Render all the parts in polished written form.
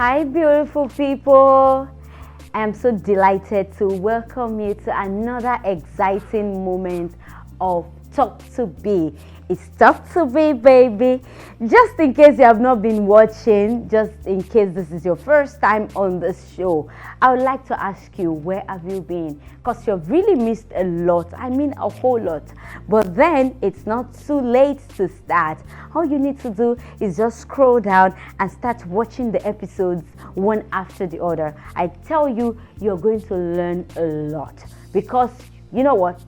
Hi, beautiful people. I am so delighted to welcome you to another exciting moment of Talk to Be. It's Talk to Be, baby. Just in case you have not been watching, just in case this is your first time on this show, I would like to ask you, where have you been? Because you've really missed a lot. I mean, a whole lot. But then it's not too late to start. All you need to do is just scroll down and start watching the episodes one after the other. I tell you, you're going to learn a lot. Because you know what?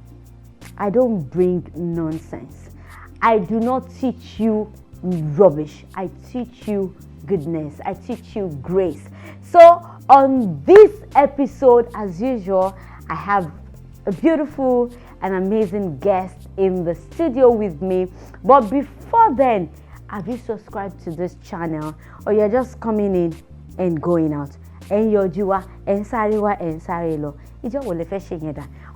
I don't bring nonsense. I do not teach you rubbish. I teach you goodness. I teach you grace. So on this episode, as usual, I have a beautiful and amazing guest in the studio with me. But before then, have you subscribed to this channel, or you're just coming in and going out? And you're Jua, and Sariwa, and Sarilo.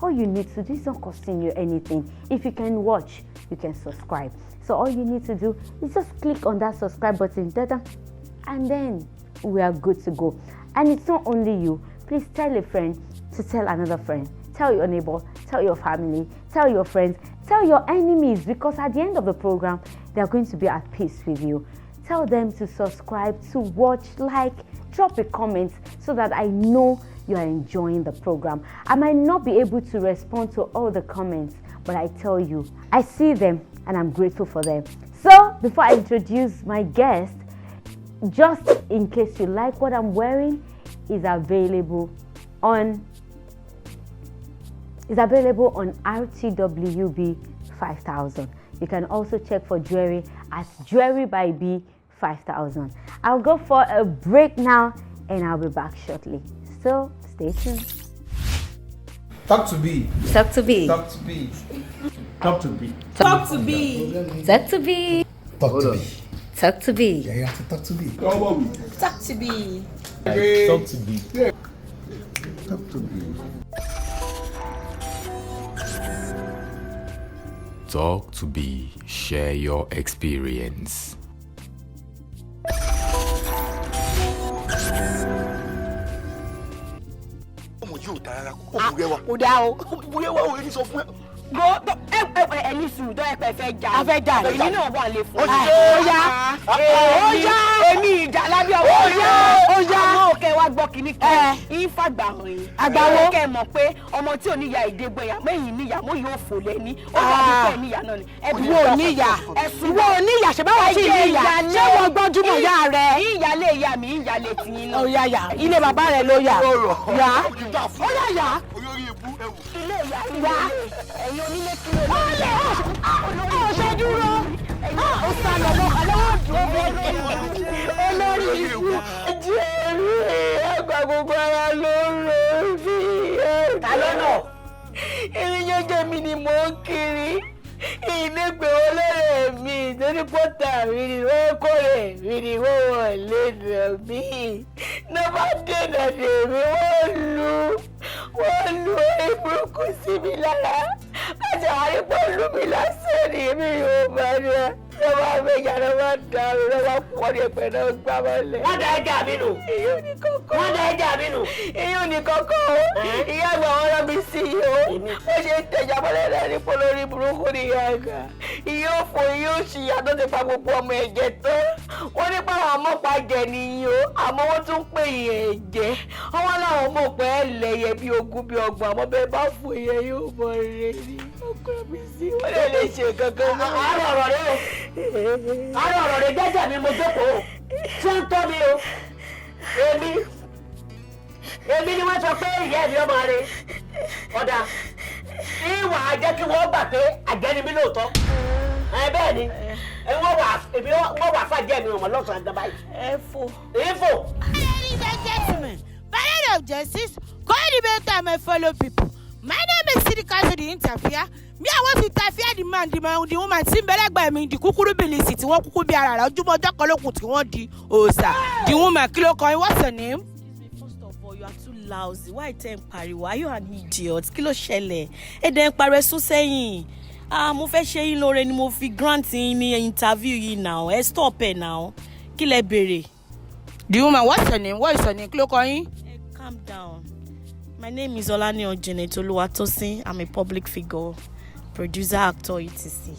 All you need to do is not costing you anything. If you can watch, you can subscribe. So all you need to do is just click on that subscribe button, and then we are good to go. And it's not only you. Please tell a friend to tell another friend. Tell your neighbor, tell your family, tell your friends, tell your enemies, because at the end of the program, they are going to be at peace with you. Tell them to subscribe, to watch, like, drop a comment so that I know you are enjoying the program. I might not be able to respond to all the comments, but I tell you, I see them and I'm grateful for them. So before I introduce my guest, just in case you like what I'm wearing, is available on RTWB 5000. You can also check for jewelry at Jewelry by B 5000. I'll go for a break now and I'll be back shortly. So stay tuned. Talk to be. Talk to be. Talk to be. Talk to be. Talk to be. Talk to be. Talk to be. Talk to be. Yeah, you have to talk to be. Talk to be. Talk to be. Talk to be. Talk to Be. Share your experience. Ẹni sùn tó ẹ̀pẹ̀ fẹ́ jà. A fẹ́ jà. Èmi náà wà lè fún. Ó yá. Èmi ìjà lábẹ́ ọwọ́. Ó yá. Ọmọ òkè wa gbọ́ kìíní kan. Ìfàgbà hàn yín. Àgbàwo. Kẹ́ mọ̀ pé ọmọ tí ò níyà ìdégbò yà mẹ́yìn níyà mo yóò fò lẹ́ni. Ó dàbí pé níyà náà ni. Ìwọ ò níyà. Ìwọ ò níyà ṣe báwo sí níyà. Ṣé wọ́n gbọ́njúmọ̀ ìyá rẹ̀? Ìyálé ìyá mi, ìyálé tiyín náà. Ó yá yá. Ilé bàbá rẹ̀ ló yà. Yá. Ó yá yá. Ilé ìyá ìyá. Ẹ̀yin onílé kí ló lè. Ó ṣe dúró. Ó sá lọ lọ lọ́wọ́ dúró. Olórí ìlú. Jẹ́rú ẹgbà gbogbo ara ló rẹ̀ bí. Ta lọ́nà? Irin jẹjẹ mi ni mò ń kiri. Ìnígbè olóore mi torí pọ́tà mi ni wọ́n kórè mi ni wọ́n wọlé nà mí. Nọ́bà dènà dèmí wọ́n lu orí burúkú sí mi lára. Àti àrípọ̀ lù mí lásán ni èmi yóò bá rí ẹ. Nọ́bà méjà nọ́bà dàrú nọ́bà pọ̀ ní ẹ̀pẹ̀ náà gbá mọ́lẹ̀. Wọ́n da ẹja mi nù. Èyí ò ní kọ́kọ́. Wọ́n da ẹja mi nù. Èyí ò ní kọ́kọ́ o. Ìyá àgbà wọn rán mi sí i o. Wọ́n ṣe ń tẹ̀jà mọ́lẹ̀ náà ní polórí burúkú ní ìyá àgbà. Ìyá òfò ìyá òṣìyà tó ti pa gbogbo ọmọ ẹ̀jẹ̀ tán. Wọ́n ní pàwọn ọmọọ̀pá jẹ nìyí o. Àmọ́ wọ́n tún pè yẹn ẹ̀jẹ̀. Wọ́n láwọn ọmọ òpẹ́ ẹlẹ́yẹ bíi ogún bíi ọgbọ̀n. Àmọ́ bẹ́ẹ̀ bá fún ìyẹn yóò mọ rere ni. Ọkọ mi sí wọ́n lè ṣe kankan mọ́. Àárọ̀ ọ̀rọ̀ rẹ o. Àárọ̀ ọ̀rọ̀ rẹ jẹ́jẹ́ mi mo jókòó. Ṣé ń tọ́ mi o? Èmi ni wọ́n sọ pé ìyá mi ọmọ rẹ. Ọ̀dà. Ìwà àjẹ́ kí wọ́n gbà pé àjẹ́ ni mí lóòótọ́. Bẹ́ẹ̀ ni. Wọ́n wà fàjẹ́ mi ọmọ lọ́sàn-án àgbà báyìí. Ẹ̀fọ́. Ladies and gentlemen, panel of justice, co-debater and my fellow people. My name is Sidika to the interfere. Me, I want to interfere the woman, Timberlegba, the kukuru bilisi, tí wọ́n kúkú bí ara rẹ̀, ojúmọ́ ọjọ́ kan lókun tí wọ́n di òòṣà. The woman, kí ló kọ yín, what's her name? First of all, you are too lousy. Why tẹ́ ń pariwo? Are you an idiot? Kí ló ṣẹlẹ̀? Dẹ̀ ń pariwo sún sẹ́yìn. Mo fẹ́ ṣe yín lóore ni mo fi grant yín ní interview yìí now. Stop ẹ̀ now. Kí lẹ béèrè? The woman, what's her name? What is her name? Klokoyin? Hey, calm down. My name is Olani Ojenet Oluwatosin. I'm a public figure, producer, actor, etc.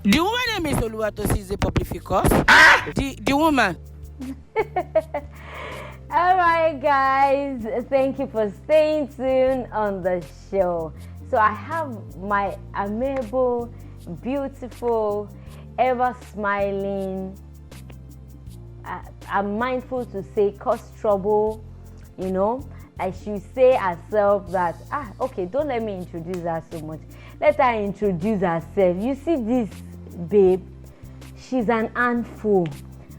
The woman name is Oluwatosin, is a public figure. The woman. All right, guys, thank you for staying tuned on the show. So I have my amiable, beautiful, ever smiling, I'm mindful to say cause trouble, you know. I should say herself that, okay, don't let me introduce her so much. Let her introduce herself. You see this babe, she's an handful,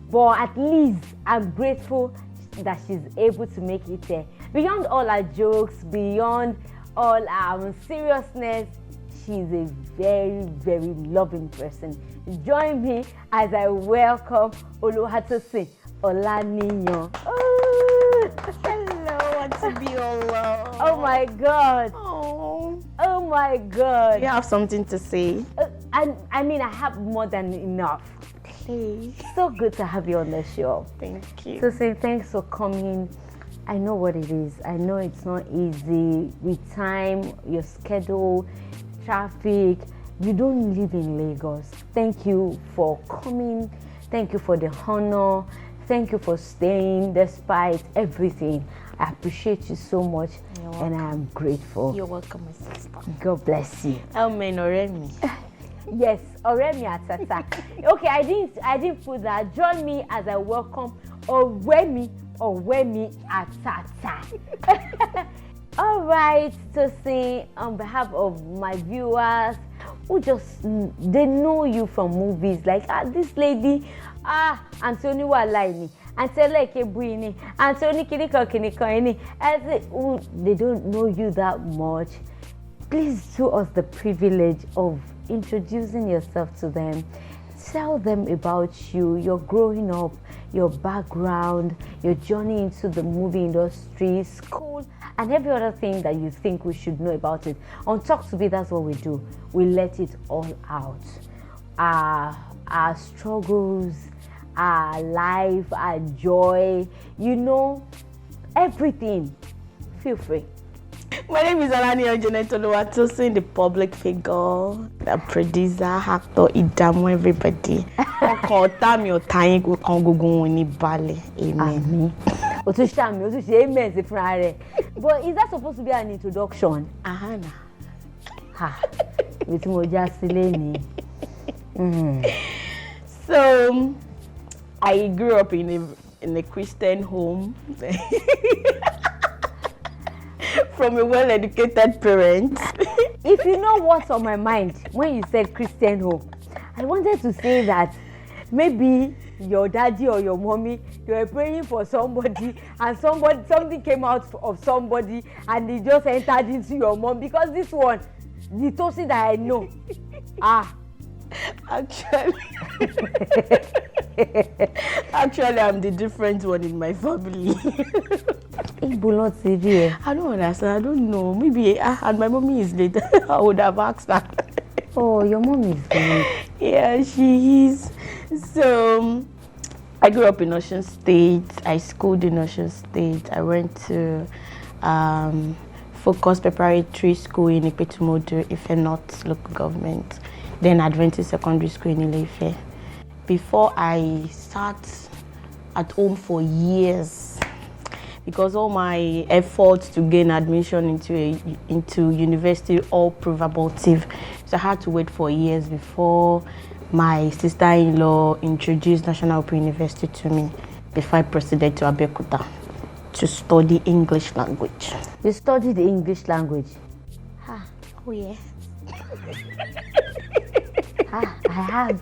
but at least I'm grateful that she's able to make it there. Beyond all her jokes, beyond all our seriousness, she's a very, very loving person. Join me as I welcome Oluwatosin Olaniyan. Oh, Hello, want to be alone. oh my God. Oh my God. You have something to say? I mean, I have more than enough. Okay. So good to have you on the show. Thank you. So say thanks for coming. I know what it is. I know it's not easy with time, your schedule, traffic. You don't live in Lagos. Thank you for coming. Thank you for the honor. Thank you for staying despite everything. I appreciate you so much and I am grateful. You're welcome, my sister. God bless you. Amen, Oremi. Yes, Oremi Atata. Okay, I didn't put that. Join me as I welcome Oremi Atata. All right, to say on behalf of my viewers who they know you from movies like this lady, Anthony Walaini, Antele Kebuini, Anthony Kiniko, they don't know you that much. Please do us the privilege of introducing yourself to them. Tell them about you, your growing up, your background, your journey into the movie industry, school, and every other thing that you think we should know about it. On Talk to Be, that's what we do. We let it all out. Our struggles, our life, our joy, everything. Feel free. My name is Olani Ojenet Oluwatosin, the public figure, the producer, actor, Idamu, everybody. Amen. But is that supposed to be an introduction? So, I grew up in a Christian home. From a well-educated parent. If you know what's on my mind when you said Christian home, I wanted to say that maybe your daddy or your mommy, they were praying for somebody and something came out of somebody and they just entered into your mom, because this one, the Tosi that I know, Actually, I'm the different one in my family. I don't understand. I don't know. Maybe and my mommy is late. I would have asked that. Oh, your mom is late. Yeah, she is. So, I grew up in Ocean State. I schooled in Ocean State. I went to Focus Preparatory School in Ipetumodu, Ife North Local Government. Then Adventist Secondary School in Ile-Ife. Before I sat at home for years, because all my efforts to gain admission into university all proved abortive. So I had to wait for years before my sister-in-law introduced National Open University to me, before I proceeded to Abeokuta to study English language. You studied the English language? Oh yeah. I have.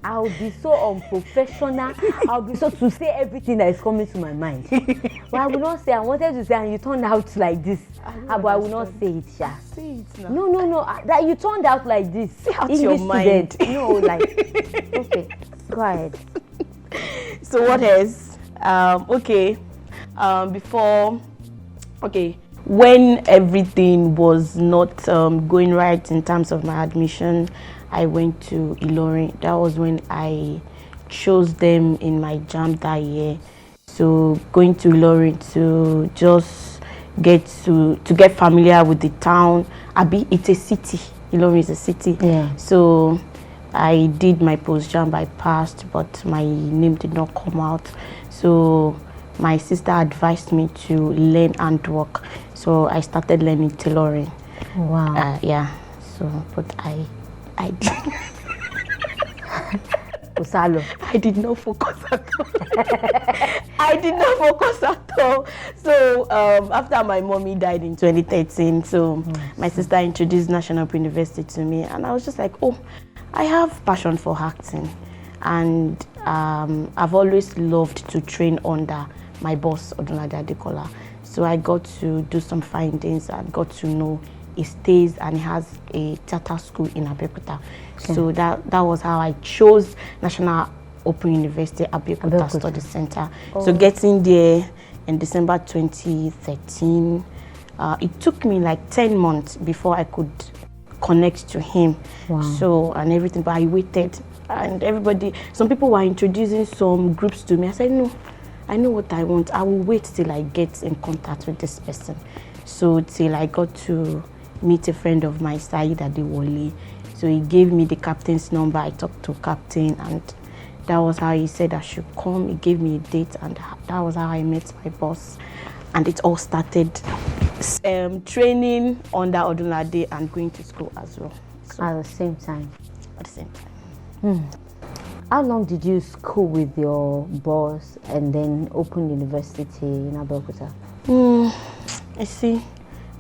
I'll be so unprofessional. I'll be so to say everything that is coming to my mind. But I will not say. I wanted to say, and you turned out like this. But I will not say it, Sha. Say it now. No. That you turned out like this. Say out English your mind. Student. No, like. Okay, go ahead. So what else? When everything was not going right in terms of my admission, I went to Ilorin. That was when I chose them in my jam that year. So going to Ilorin to just get familiar with the town. Abi, it's a city. Ilorin is a city. Yeah. So I did my post jam. I passed, but my name did not come out. So my sister advised me to learn handwork. So I started learning tailoring. Wow. Yeah. So, but I Usalo. I did not focus at all. I did not focus at all. So after my mommy died in 2013, so my sister introduced National Open University to me, and I was just like, oh, I have passion for acting, and I've always loved to train under my boss, Odunlade Adekola. So I got to do some findings. I got to know he stays and he has a theatre school in Abeokuta. Okay. So that was how I chose National Open University Abeokuta Study Center. Oh. So getting there in December 2013, it took me like 10 months before I could connect to him. Wow. So and everything, but I waited, and everybody, some people were introducing some groups to me. I said, no, I know what I want. I will wait till I get in contact with this person. So till I got to meet a friend of mine, Saeed Adewale. So he gave me the captain's number. I talked to captain, and that was how he said I should come. He gave me a date, and that was how I met my boss. And it all started training under Odunlade and going to school as well. So at the same time. At the same time. How long did you school with your boss and then open university in Abeokuta? I see.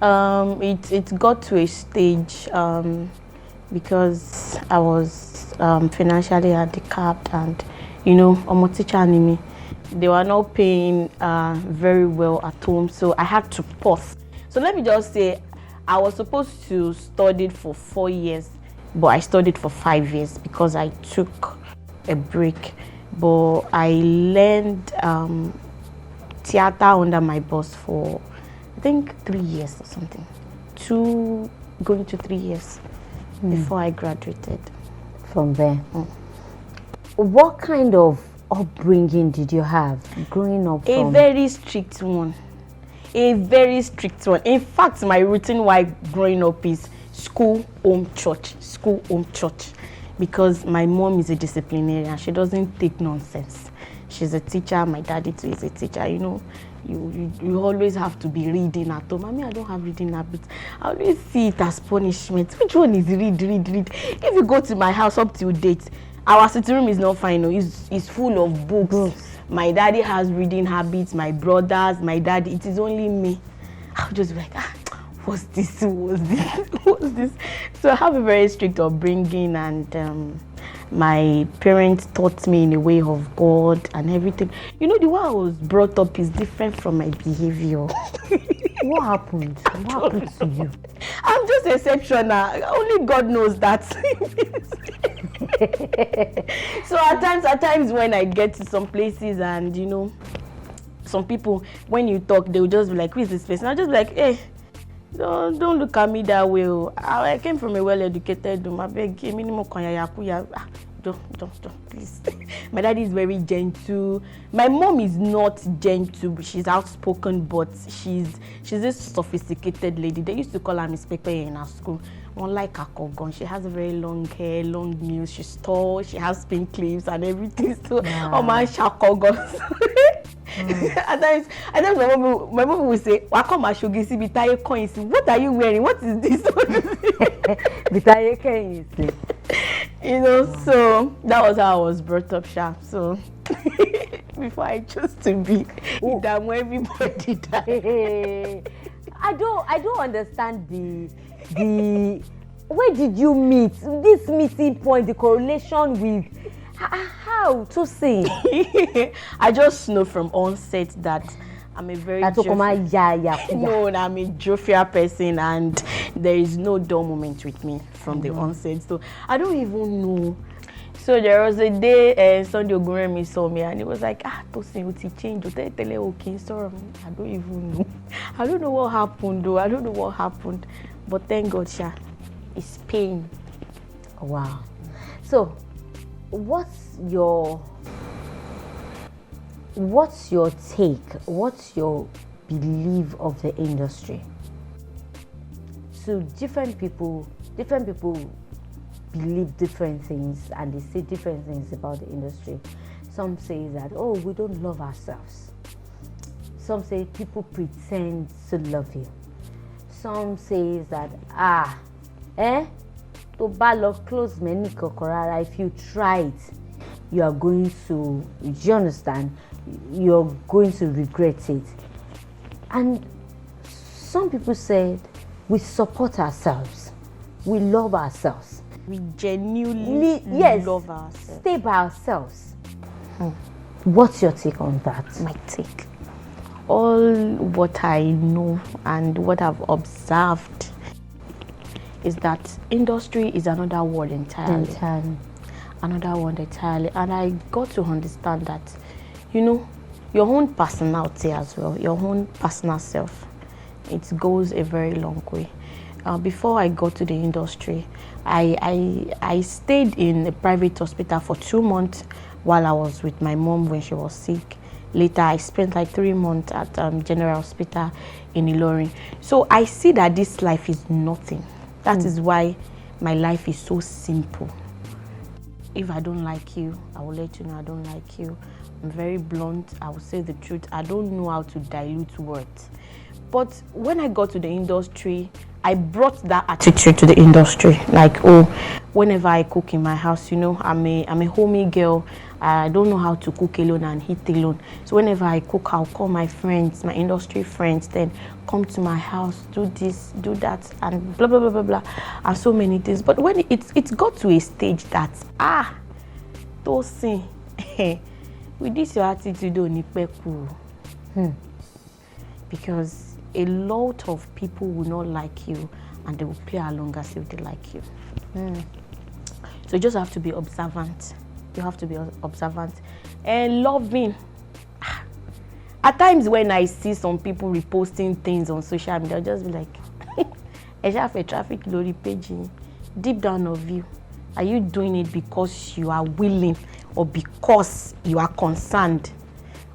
It got to a stage because I was financially handicapped, and I'm teacher anime. They were not paying very well at home, so I had to pause. So let me just say, I was supposed to study for 4 years, but I studied for 5 years because I took a break. But I learned theater under my boss for I think 3 years or something. Going to 3 years before I graduated. From there. What kind of upbringing did you have growing up? A very strict one. A very strict one. In fact, my routine while growing up is school, home, church. School, home, church. Because my mom is a disciplinarian. She doesn't take nonsense. She's a teacher. My daddy too is a teacher. You always have to be reading at home. I mean, I don't have reading habits. I always see it as punishment. Which one is read? If you go to my house up till date, our sitting room is not fine. It's full of books. My daddy has reading habits. My brothers, my daddy. It is only me. I'll just be like, what's this? What's this? So I have a very strict upbringing, and my parents taught me in a way of God and everything. The way I was brought up is different from my behavior. What happened? What happened to you? I'm just exceptional. Only God knows that. So at times when I get to some places and some people, when you talk, they'll just be like, who is this person? I'll just be like, hey, don't look at me that way. I came from a well-educated home. I beg, don't, please. My daddy is very gentle. My mom is not gentle. She's outspoken, but she's this sophisticated lady. They used to call her Miss Pepe in our school. Unlike Akogon, she has a very long hair, long nails. She's tall. She has spin clips and everything. So, oh my Akogon. At times my mom will say, "Wakoma shogisi bitaye coins. What are you wearing? What is this?" Bitaye coins. So that was how I was brought up, sharp. So before I chose to be damn everybody died. I don't understand the where did you meet this meeting point, the correlation with how to sing? I just know from onset that I'm a very I'm a jovial person, and there is no dull moment with me from the onset. So I don't even know. So there was a day Sunday Oguremi saw me and he was like, Tosin, what he changed? I don't even know. I don't know what happened though. I don't know what happened. But thank God, it's pain. Wow. So what's your what's your take? What's your belief of the industry? So different people believe different things, and they say different things about the industry. Some say that, oh, we don't love ourselves. Some say people pretend to love you. Some say that, to balo close many kokorara, if you try it, you are going to, do you understand? You're going to regret it. And some people said, we support ourselves. We love ourselves. We genuinely love ourselves. Stay by ourselves. What's your take on that? My take. All what I know and what I've observed is that industry is another world entirely. Another world entirely. And I got to understand that, your own personality as well, your own personal self, it goes a very long way. Before I got to the industry, I stayed in a private hospital for 2 months while I was with my mom when she was sick. Later, I spent like 3 months at General Hospital in Ilorin. So I see that this life is nothing. That is why my life is so simple. If I don't like you, I will let you know I don't like you. I'm very blunt. I will say the truth. I don't know how to dilute words. But when I got to the industry, I brought that attitude to the industry. Like, oh, whenever I cook in my house, I'm a homey girl. I don't know how to cook alone and eat alone. So whenever I cook, I'll call my friends, my industry friends, then come to my house, do this, do that, and blah, blah, blah, blah, blah, and so many things. But when it got to a stage that, Tosin, with this your attitude, because a lot of people will not like you and they will play along as if they like you. So you just have to be observant. You have to be observant and loving. At times when I see some people reposting things on social media, I'll just be like, I have a traffic lorry page. Deep down of you, are you doing it because you are willing, or because you are concerned,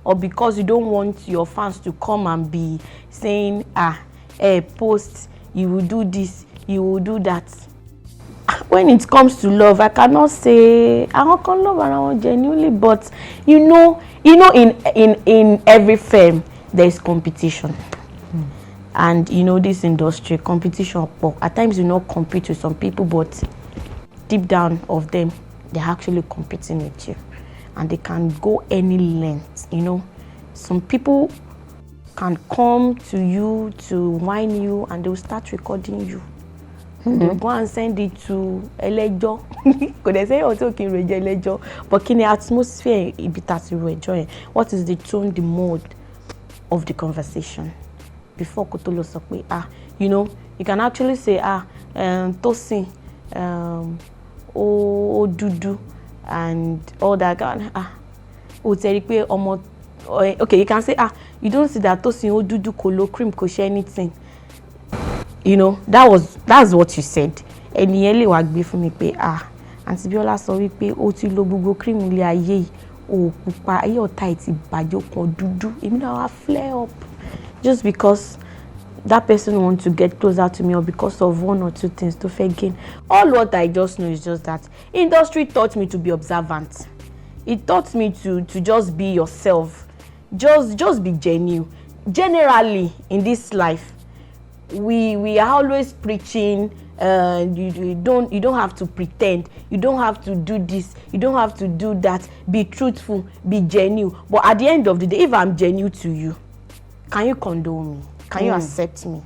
or because you don't want your fans to come and be saying, post, you will do this, you will do that? When it comes to love, I cannot say I can love around genuinely, but in every firm there is competition. And this industry, competition, at times you not compete with some people, but deep down of them, they're actually competing with you, and they can go any length. Some people can come to you to whine you, and they will start recording you. They go and send it to Elejo. Could they say talking Elejo? But can the atmosphere be that you enjoy? What is the tone, the mode of the conversation? Before Kotolo Sokwe, you can actually say, Tosin, Dudu, and all that. Okay, you can say, you don't see that Tosin, Dudu, Kolo, cream, Koshe, anything. That's what you said. And Yele wagbe fún mi pé Aunty Biola sọ wípé ó ti lo gbogbo cream ilé ayé ó pupa ayé ọ̀tá ti bàjẹ́ kan dúdú. Èmi náà wá flare up just because that person wants to get closer to me, or because of one or two things to fẹ́ gain. All what I just know is just that industry taught me to be observant. It taught me to just be yourself. Just be genuine. Generally in this life, we are always preaching, you don't have to pretend, you don't have to do this, you don't have to do that, be truthful, be genuine. But at the end of the day, if I'm genuine to you, can you condone me? Can you accept me?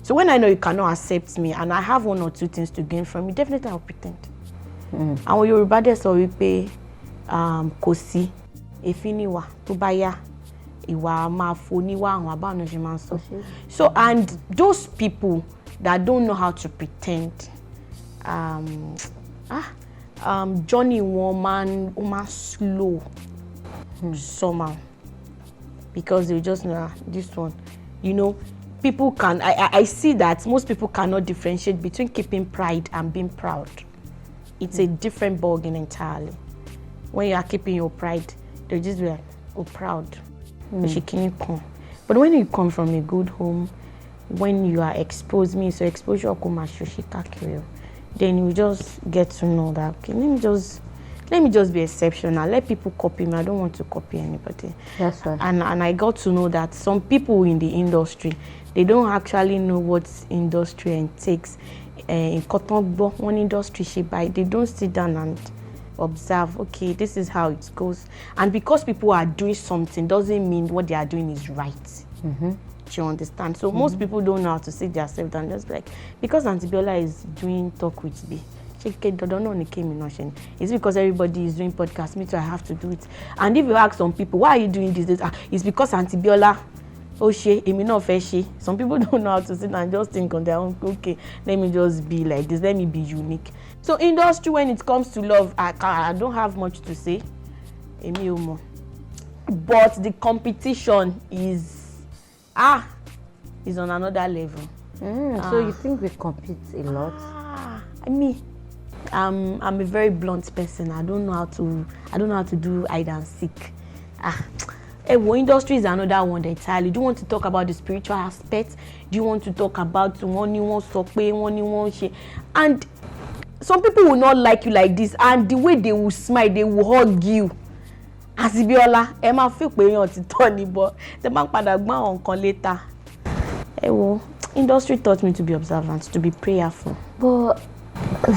So when I know you cannot accept me and I have one or two things to gain from you, definitely I'll pretend. And when Yoruba dey sọ wípé kò sí efiniwa tó bá yá ìwà máa foniwa àwọn àbáwọn ṣe máa ń sọ. So, and those people that don't know how to pretend, journey woman slow somehow, because they just know this one. People can. I see that most people cannot differentiate between keeping pride and being proud. It's a different ballgame entirely. When you are keeping your pride, they just be like, proud. She can't come. But when you come from a good home, when you are exposed, means so exposure then you just get to know that, okay, let me just be exceptional. Let people copy me. I don't want to copy anybody. That's right. And I got to know that some people in the industry, they don't actually know what industry entails. In cotton one industry she buy, they don't sit down and observe, okay, this is how it goes. And because people are doing something doesn't mean what they are doing is right. Do you understand? So most people don't know how to sit themselves down, just like, because Auntie Biola is doing talk with me. It's because everybody is doing podcast, me too, I have to do it. And if you ask some people, why are you doing this? It's because Auntie Biola, some people don't know how to sit and just think on their own, okay, let me just be like this, let me be unique. So industry, when it comes to love, I don't have much to say. But the competition is on another level. So you think we compete a lot? I'm a very blunt person. I don't know how to do hide and seek. Industry is another one entirely. Do you want to talk about the spiritual aspect? Do you want to talk about and some people will not like you like this, and the way they will smile, they will hug you. Asibiola, Emma feel pé yan ti tọ́ but the bank padà gbọ́n nǹkan later. Industry taught me to be observant, to be prayerful. But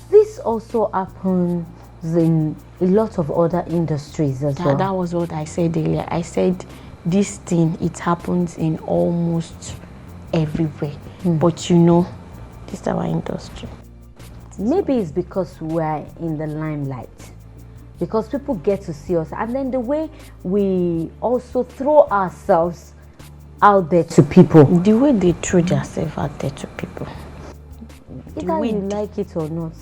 this also happens in a lot of other industries as well. That was what I said earlier. I said this thing, it happens in almost everywhere. But this is our industry. Maybe it's because we're in the limelight. Because people get to see us. And then the way we also throw ourselves out there to people. The way they throw themselves out there to people. Either you like it or not,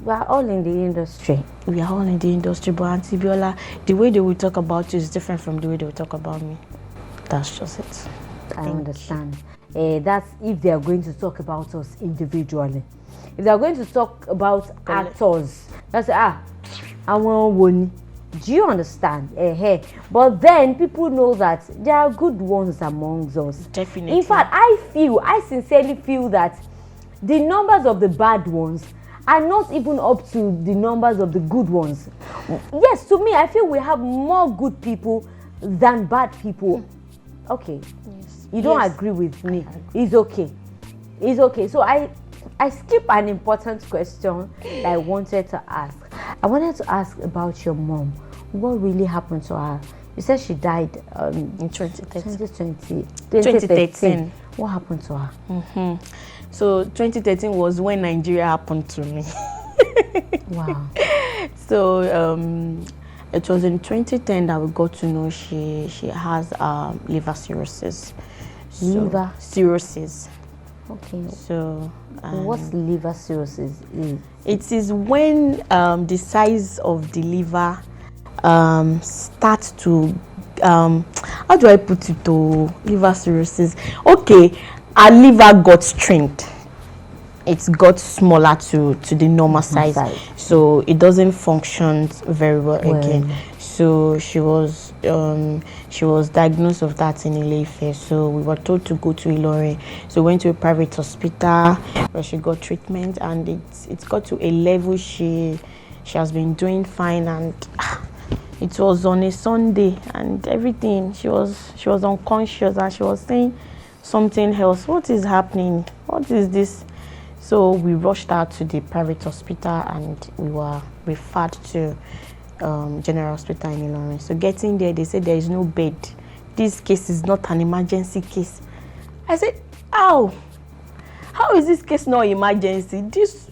we are all in the industry. We are all in the industry, but Auntie Biola, the way they will talk about you is different from the way they will talk about me. That's just it. I understand. That's if they are going to talk about us individually. If they are going to talk about actors, that's I want one. Do you understand? But then people know that there are good ones amongst us. Definitely. In fact, I sincerely feel that the numbers of the bad ones are not even up to the numbers of the good ones. Yes, to me, I feel we have more good people than bad people. Okay. Yes. You don't agree with me. It's okay. It's okay. So I skip an important question that I wanted to ask. I wanted to ask about your mom. What really happened to her? You said she died in 2013. What happened to her? So 2013 was when Nigeria happened to me. Wow. So it was in 2010 that we got to know she has liver cirrhosis. Liver cirrhosis. Okay. So what's liver cirrhosis? It is when the size of the liver starts to how do I put it to liver cirrhosis? Okay, our liver got strained. It's got smaller to the normal size, so it doesn't function very well again. So she was diagnosed of that in Ile-Ife. So we were told to go to Ilorin. So we went to a private hospital where she got treatment, and it's got to a level she has been doing fine, and it was on a Sunday and everything. She was unconscious and she was saying something else. What is happening? What is this? So we rushed her to the private hospital and we were referred to General Hospital in Ilorin. So getting there, they said there is no bed. This case is not an emergency case. I said, how is this case not emergency? This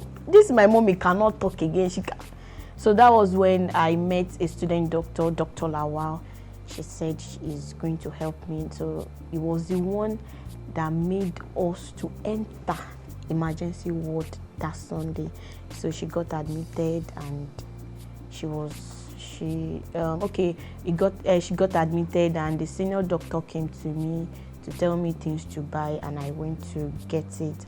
my mommy cannot talk again. So that was when I met a student doctor, Dr. Lawal. She said she is going to help me. So it was the one that made us to enter emergency ward that Sunday. So she got admitted and she got admitted, and the senior doctor came to me to tell me things to buy, and I went to get it,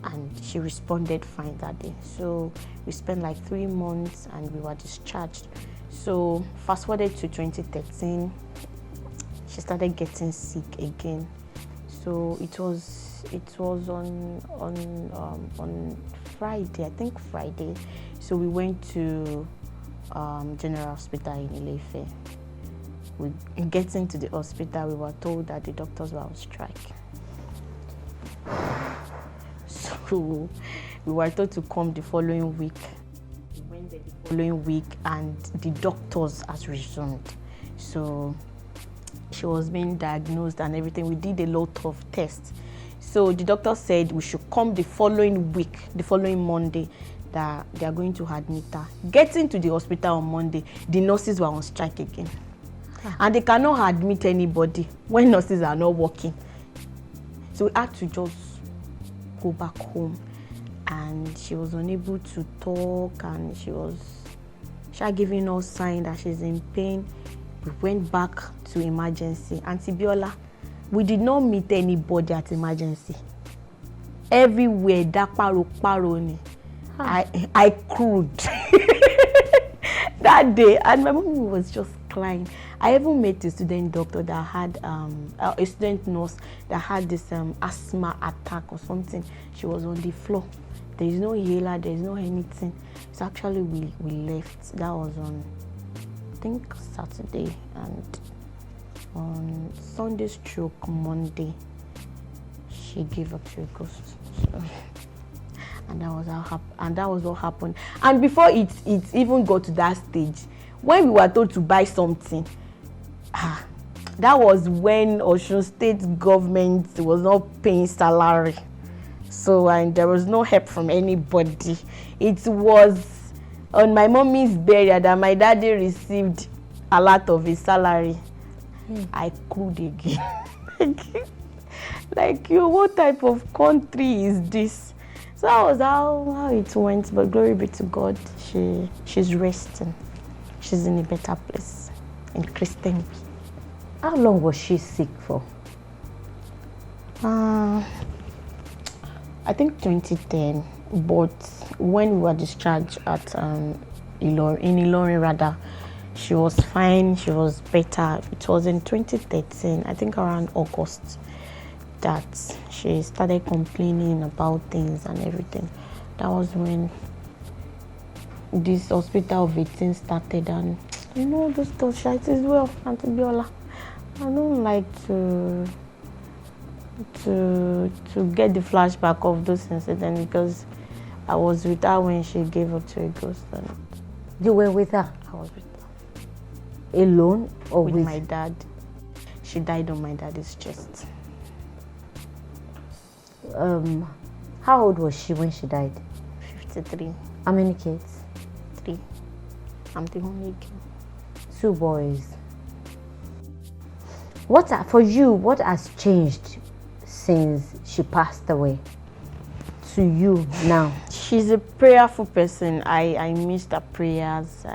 and she responded fine that day. So we spent like 3 months and we were discharged. So fast forwarded to 2013, she started getting sick again. So it was on Friday, I think Friday. So we went to General Hospital in Ile-Ife. Getting to the hospital, we were told that the doctors were on strike. So we were told to come the following week. We went there the following week and the doctors has resumed. So she was being diagnosed and everything. We did a lot of tests. So the doctor said we should come the following week, the following Monday, that they are going to admit her. Getting to the hospital on Monday, the nurses were on strike again. And they cannot admit anybody when nurses are not working. So we had to just go back home. And she was unable to talk, and she was giving us signs that she's in pain. We went back to emergency. Auntie Biola, we did not meet anybody at emergency. Everywhere, that paro ni. I cried that day, and my mom was just crying. I even met a student doctor that had a student nurse that had this asthma attack or something. She was on the floor. There is no healer, there is no anything. So actually we left. That was on, I think, Saturday, and on Sunday stroke Monday she gave up to a ghost. So, and that was what happened. And before it even got to that stage, when we were told to buy something, that was when Osun State government was not paying salary. So, and there was no help from anybody. It was on my mommy's burial that my daddy received a lot of his salary. I cried again. like, what type of country is this? So that was how it went. But glory be to God, she's resting. She's in a better place, in Christianity. How long was she sick for? I think 2010, but when we were discharged at in Ilorin rather, she was fine, she was better. It was in 2013, I think around August, that she started complaining about things and everything. That was when this hospital of 18 started, and those stuff shit as well, Auntie Biola. I don't like to get the flashback of those incidents because I was with her when she gave up to a ghost. And you were with her? I was with her. Alone or with my dad? She died on my daddy's chest. How old was she when she died? 53. How many kids? 3. I'm the only kid. 2 boys. What has changed since she passed away to you now? She's a prayerful person. I missed her prayers.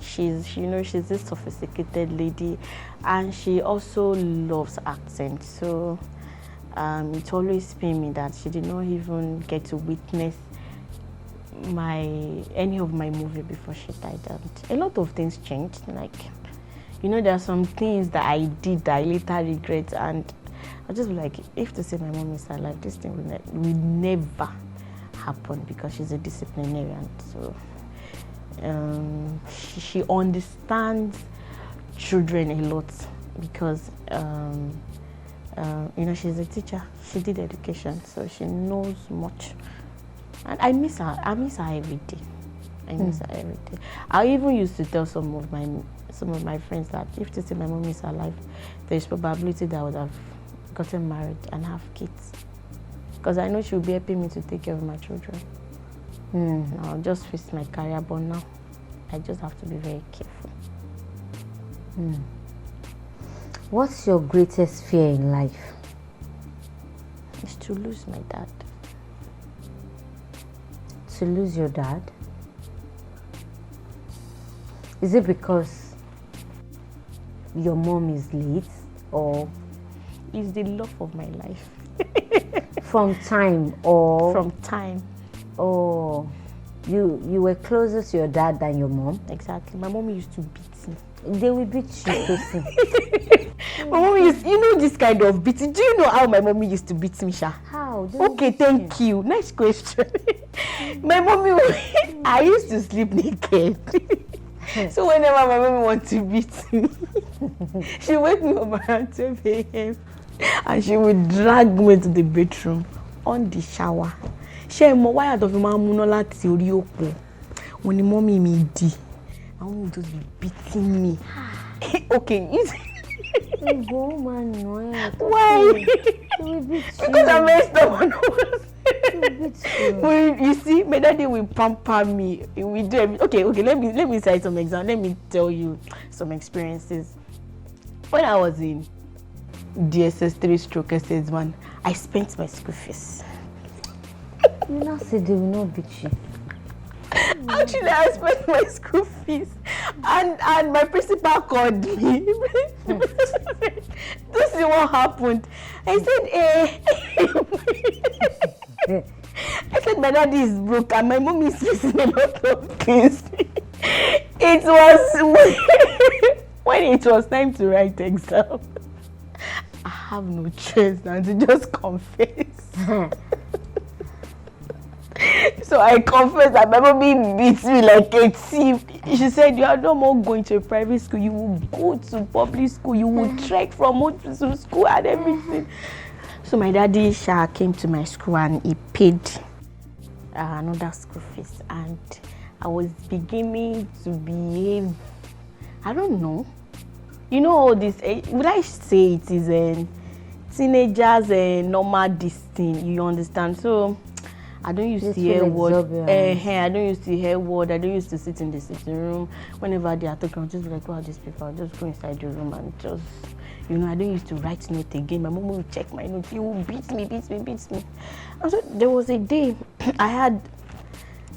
She's this sophisticated lady, and she also loves acting. So it always pained me that she did not even get to witness any of my movie before she died. And a lot of things changed. Like, there are some things that I did that I later regret, and I just be like, if to say my mom is alive, this thing will never happen because she's a disciplinarian. So she understands children a lot because she's a teacher. She did education, so she knows much. And I miss her. I miss her every day. I even used to tell some of my friends that if to say my mom is alive, there's probability that I would have gotten married and have kids, because I know she will be helping me to take care of my children. I'll just face my career, but now I just have to be very careful. What's your greatest fear in life? It's to lose my dad. To lose your dad? Is it because your mom is late, or is the love of my life? From time, or? From time. Oh, you were closer to your dad than your mom? Exactly. My mom used to beat me. They will beat you, person. My mom this kind of beating. Do you know how my mommy used to beat me, Sha? How? Okay, thank you. Next question. My mommy, I used to sleep naked. So whenever my mommy wants to beat me, she wake me up around 12 a.m. and she would drag me to the bedroom on the shower. She why I don't remember láti orí òpó. When the mommy me di, I want to be beating me. Okay, why? Because I'm very stubborn. Well, you see, my daddy will pamper me. We do okay. Let me cite some examples. Let me tell you some experiences. When I was in DSS 3/SS1, I spent my school fees. You not say they will not beat you. Actually, I spent my school fees, and my principal called me. This is what happened. I said, I said my daddy is broke and my mom is facing a lot of things. It was when it was time to write exam. I have no choice now to just confess. So I confessed that my mommy beats me like a thief. She said, you are no more going to a private school. You will go to public school. You will trek from home to school and everything. So my daddy came to my school and he paid another school fees. And I was beginning to behave. I don't know. You know all this. Would I say it is teenagers normal this thing? You understand? So I don't used to hear word. I don't used to hear word. I don't used to sit in the sitting room. Whenever they are talking, I'll just be like, oh, these people, I'll just go inside the room and just, I don't used to write note again. My mom will check my notes. He will beat me. And so there was a day I had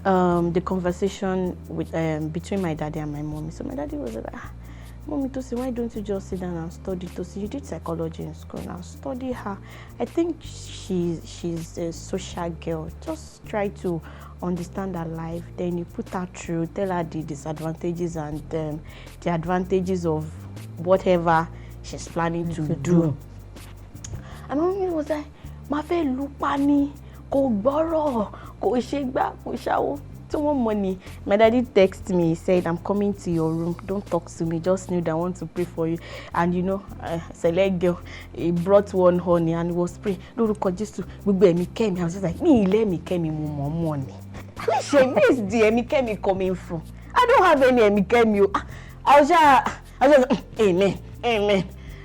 the conversation with between my daddy and my mommy. So my daddy was like, Mommy Tosi, why don't you just sit down and study? Tosi, you did psychology in school, now study her. I think she's a social girl. Just try to understand her life. Then you put her through, tell her the disadvantages and the advantages of whatever she's planning to do. And mommy was like, "Ma fe lupa ni, ko gboro, ko shegba, ko shawo." One morning, my daddy texted me. He said, "I'm coming to your room. Don't talk to me. Just know that I want to pray for you." And select girl, he brought one honey and he was praying. Lórúkọ Jésù, gbogbo ẹ̀mí kẹ́mi. I was just like, let me kẹ́mi mo money. Which is the ẹ̀mí kẹ́mi coming from? I don't have any ẹ̀mí kẹ́mi. I was just amen.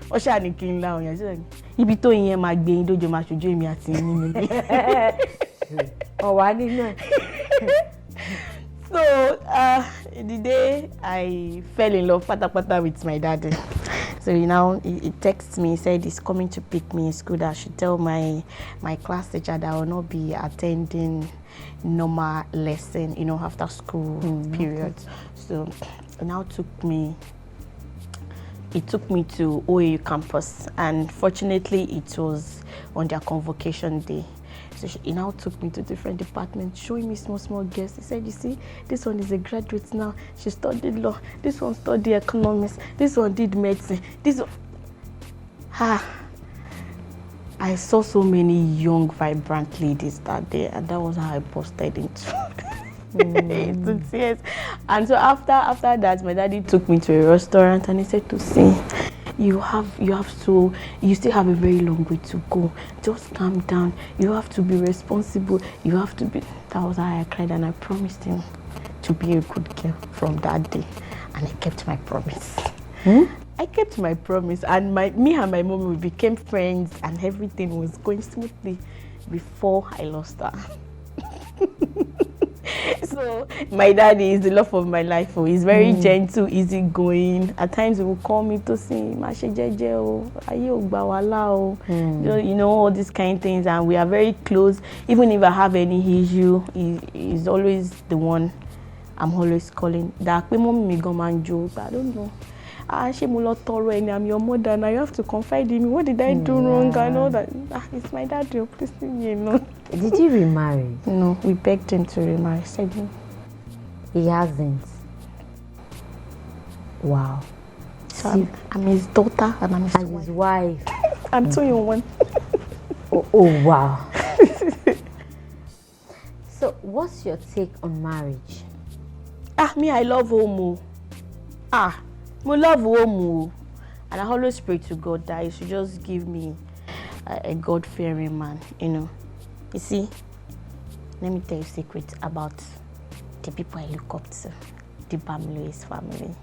Ọṣà ní kí n la ọ̀yàn sí like ibi tó yẹn máa gbé yín dójó máa ṣojú èmi àti yín níbi. Ọ̀wá nínú ẹ̀. So the day I fell in love pata with my daddy. So he texts me, he said he's coming to pick me in school, that I should tell my class teacher that I will not be attending normal lesson, after school period. So it took me to OAU campus, and fortunately it was on their convocation day. So he now took me to different departments, showing me small girls. He said, "You see, this one is a graduate now. She studied law. This one studied economics. This one did medicine. This one." I saw so many young, vibrant ladies that day, and that was how I busted into tears. And so after that, my daddy took me to a restaurant and he said to see, you still have a very long way to go. Just calm down. You have to be responsible. That was how I cried, and I promised him to be a good girl from that day. And I kept my promise. I kept my promise, and me and my mom, we became friends, and everything was going smoothly before I lost her. So my daddy is the love of my life. He's very gentle, easygoing. At times he will call me to say, "Mashe jeje o, aye o gba wahala o." All these kind of things, and we are very close. Even if I have any issue, he's always the one I'm always calling. That pe mommy mi gan man joke, I don't know. I'm your mother, now you have to confide in me. What did I do wrong? I know that it's my dad. Please leave me alone. Did you remarry? No, we begged him to remarry. Said he hasn't. Wow. So I'm his daughter and I'm his wife. I'm 2 in 1. Oh wow. So what's your take on marriage? Me, I love home. I love home. And I always pray to God that He should just give me a God-fearing man, you know. You see, let me tell you a secret about the people I look up to. The Bamiloye's family.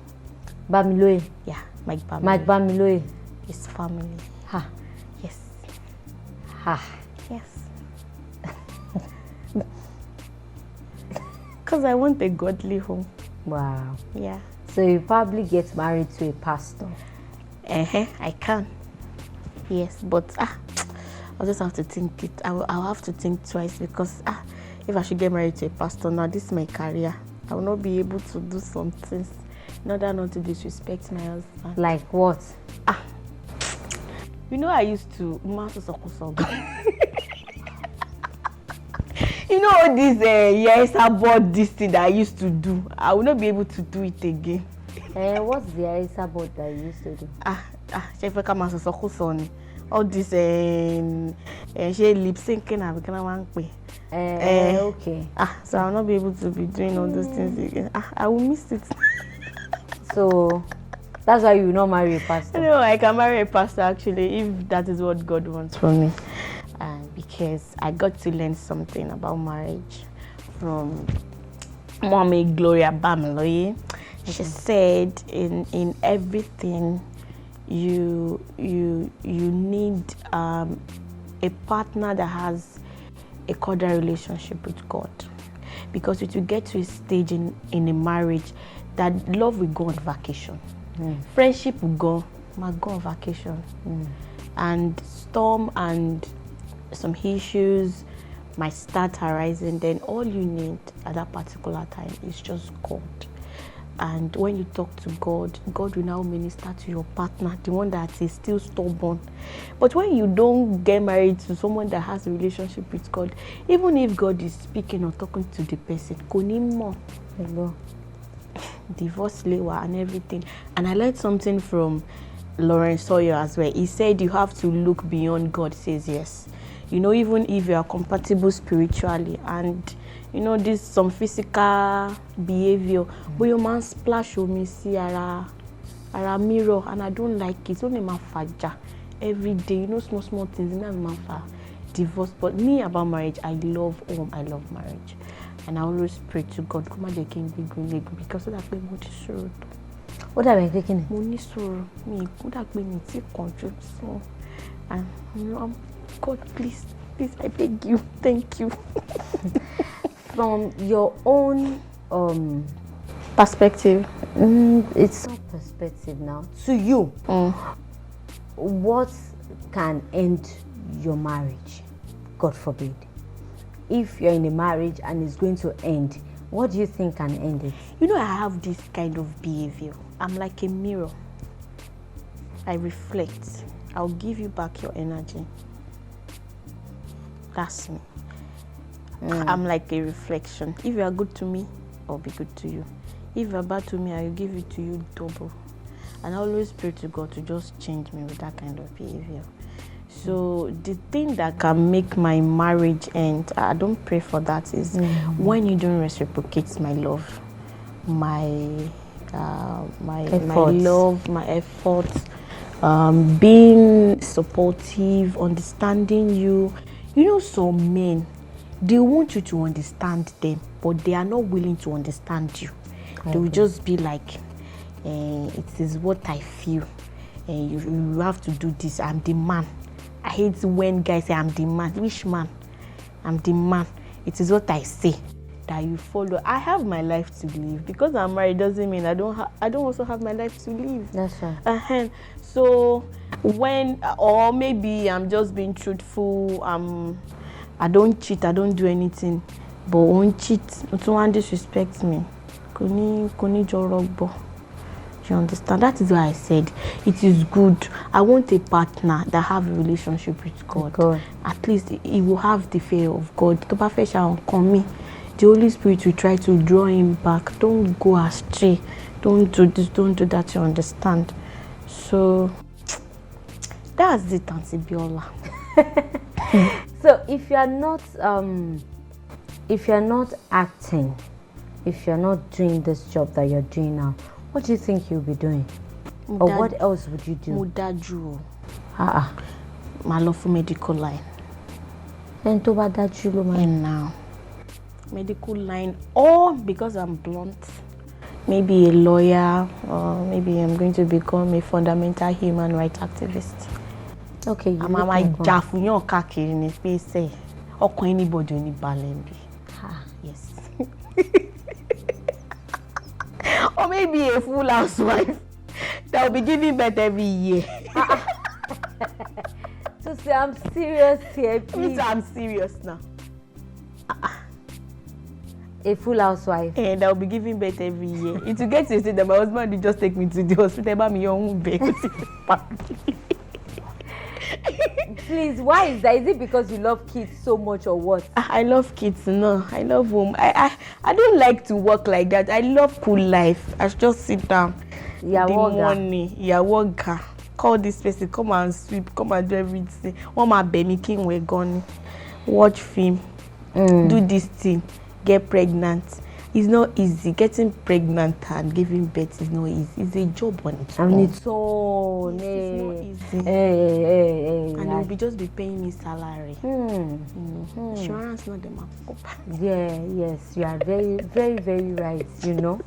Bamiloye? Yeah, Mike Bamiloye. Mike Bamiloye. His family. Ha. Yes. Ha. Yes. Because I want a godly home. Wow. Yeah. So you probably get married to a pastor. I can. Yes, but I'll just have to think it. I'll have to think twice because if I should get married to a pastor now, this is my career. I will not be able to do some things in order not to disrespect my husband. Like what? You know, I used to you know all this yes about this thing that I used to do. I will not be able to do it again. What's the yes about that you used to do? All this she lip syncing Okay. So I'll not be able to be doing all those things again. I will miss it. So that's why you will not marry a pastor? No, I can marry a pastor actually if that is what God wants for me. Because I got to learn something about marriage from Mommy Gloria Bamiloye. She said in everything you need a partner that has a cordial relationship with God, because it will get to a stage in a marriage that love will go on vacation, friendship will might go on vacation, and storm and some issues might start arising. Then all you need at that particular time is just God. And when you talk to God, God will now minister to your partner, the one that is still stubborn. But when you don't get married to someone that has a relationship with God, even if God is speaking or talking to the person, divorce later and everything. And I learned something from Lawrence Sawyer as well. He said you have to look beyond God, says yes. You know, even if you are compatible spiritually and you know, this some physical behavior, but your man splash on me see a mirror, and I don't like it. Only my faja every day, you know, small things. Not my fa divorce, but me about marriage, I love home, I love marriage, and I always pray to God, come on, the king be good, because that way more sure. What are you thinking? Money sure me could have been in control, so and you know, God, please, I beg you, thank you. From your own perspective, it's not perspective now. To you, what can end your marriage? God forbid. If you're in a marriage and it's going to end, what do you think can end it? You know, I have this kind of behavior. I'm like a mirror. I reflect. I'll give you back your energy. That's me. I'm like a reflection. If you are good to me, I'll be good to you. If you are bad to me, I will give it to you double. And I always pray to God to just change me with that kind of behavior. So the thing that can make my marriage end, I don't pray for that, is when you don't reciprocate my love, my love, my efforts, being supportive, understanding you. You know, some men, they want you to understand them, but they are not willing to understand you. Okay. They will just be like, it is what I feel. You have to do this. I'm the man. I hate when guys say, I'm the man. Which man? I'm the man. It is what I say that you follow. I have my life to live. Because I'm married doesn't mean I don't also have my life to live. That's right. So when, or maybe I'm just being truthful, I don't cheat, I don't do anything, but won't cheat, someone disrespects me. Koni jorogbo. You understand? That is why I said it is good. I want a partner that have a relationship with God. At least he will have the fear of God. The Holy Spirit will try to draw him back. Don't go astray. Don't do this, don't do that, you understand? So That's it, Auntie Biola. So if you're not acting, if you're not doing this job that you're doing now, what do you think you'll be doing? Or what else would you do? Mudaju. Ah, My love for medical line. and to bad that you And now, medical line, or because I'm blunt, maybe a lawyer, or maybe I'm going to become a fundamental human rights activist. Okay, you I'm look my like one. jafunyo kakiri in space say, or anybody in Balembi. Yes. Or maybe a full housewife that will be giving birth every year. To say I'm serious here, please. I'm serious now. A full housewife. And I will be giving birth every year. It will get to a state that my husband will just take me to the hospital about me young baby. Please, why is that? Is it because you love kids so much or what? I love kids, no. I love home. I don't like to work like that. I love cool life. I just sit down. Yeah, the money. Yeah, worker. Call this person, come and sweep, come and do everything. One my baby king we're gone. Watch film. Do this thing. Get pregnant. It's not easy. Getting pregnant and giving birth is not easy. It's a job on its own. And it's so It's not easy. Hey. And they'll just be paying me salary. Insurance not the map. Yeah, yes, you are very, very, very right, you know.